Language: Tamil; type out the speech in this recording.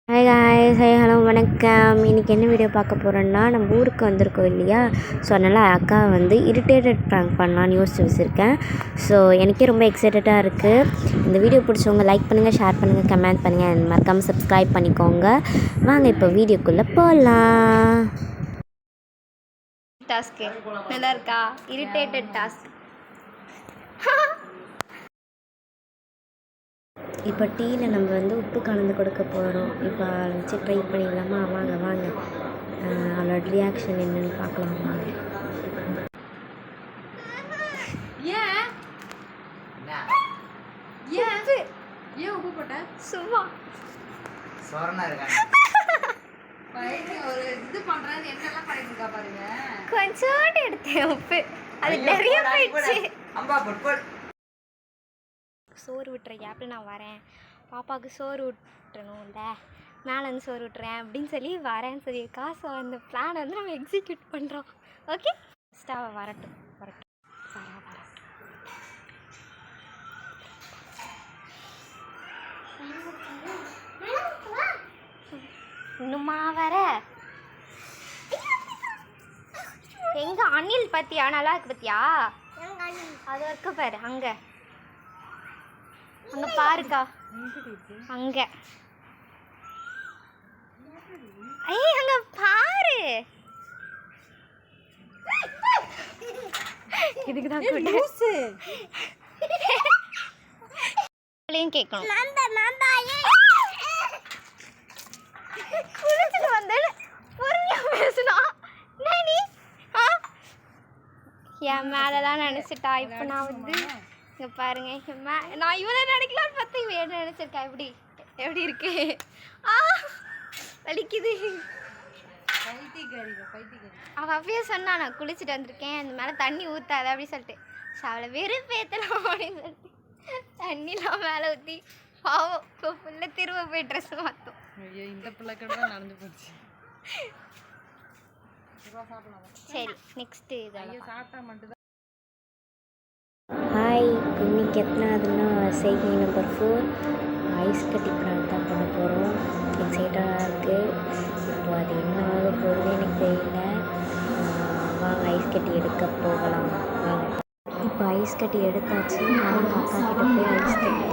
ஹாய் காய்ஸ், ஹாய் ஹலோ வணக்கம். இன்றைக்கி என்ன வீடியோ பார்க்க போகிறோன்னா, நம்ம ஊருக்கு வந்திருக்கோம் இல்லையா. ஸோ அதனால் அக்கா வந்து இரிட்டேட்டட் ப்ராங்க் பண்ணலான்னு யோசிச்சு வச்சுருக்கேன். ஸோ எனக்கே ரொம்ப எக்ஸைட்டடாக இருக்குது. இந்த வீடியோ பிடிச்சவங்க லைக் பண்ணுங்கள், ஷேர் பண்ணுங்கள், கமெண்ட் பண்ணுங்கள், மறக்காமல் சப்ஸ்கிரைப் பண்ணிக்கோங்க. வாங்க இப்போ வீடியோக்குள்ளே போகலாம். டாஸ்க்கு நல்லா இருக்கா? Irritated task. இப்போ டீயில் நம்ம வந்து உப்பு கலந்து கொடுக்க போகிறோம். இப்போ வச்சு ட்ரை பண்ணிடலாமா? வாங்க வாங்க, அவளோட ரியாக்ஷன் என்னென்னு பார்க்கலாம் வாங்க. ஏன் உப்பு போட்ட? சும்மா ஒரு இது பண்றது என்னெல்லாம் பண்ணிட்டு இருக்கா பாருங்க. கொஞ்சோண்டு எடுத்தேன் உப்பு, அது நிறைய போயிடுச்சு. சோறு விட்டுற கேப்பில் நான் வரேன், பாப்பாவுக்கு சோறு விட்டுறணும்ல, மேலேருந்து சோறு விட்டுறேன் அப்படின்னு சொல்லி வரேன்னு சொல்லி காசு அந்த பிளானை வந்து நம்ம எக்ஸிக்யூட் பண்ணுறோம். ஓகே, ஸ்டாவை வரட்டும் வரட்டும் இன்னுமா வர. எங்க அணில் பத்தியா? நல்லா இருக்கு பத்தியா? அது இருக்க பாரு, அங்க அங்க பாருக்கா, அங்க ஐய் அங்க பாரு. இதுக்கு தான் கேட்கணும். குளிச்சுட்டு வந்தேன் பொறுமையா பேசுனா நீ என் மேலலாம் நினைச்சிட்டா. இப்போ நான் வந்து இங்கே பாருங்க, நான் இவளை நினைக்கலான்னு பார்த்து இவன் என்ன நினைச்சிருக்கா. எப்படி எப்படி இருக்கு? வலிக்குது. அவள் அப்பயே சொன்னா நான் குளிச்சுட்டு வந்திருக்கேன், அந்த மேலே தண்ணி ஊற்றாத அப்படின்னு சொல்லிட்டு. ஸோ அவளை வெறுப்பேற்றலாம் அப்படின்னு சொல்லிட்டு தண்ணிலாம் மேலே ஊற்றி பாவம் இப்போ ஃபுல்லாக திரும்ப போய் ட்ரெஸ் மாற்றோம். ஐயோ, இந்த பிள்ளை கூட நடந்து போச்சு. சரி, நெக்ஸ்ட்டு இதெல்லாம் சாப்பிட்டா மட்டும். ஹாய், இன்னைக்கு எத்தனாவதுன்னா செய்கை நம்பர் 4 ஐஸ் கட்டி ப்ராங்க் தான் பண்ண போகிறோம். எக்ஸைட்டடாக இருக்குது. இப்போ அது என்ன ஆக போகுது எனக்கு தெரியல. வாங்க ஐஸ் கட்டி எடுக்க போகலாம். வாங்க, இப்போ ஐஸ் கட்டி எடுத்தாச்சு. அவங்க அக்கா கிட்ட போய் ஐஸ் கட்டி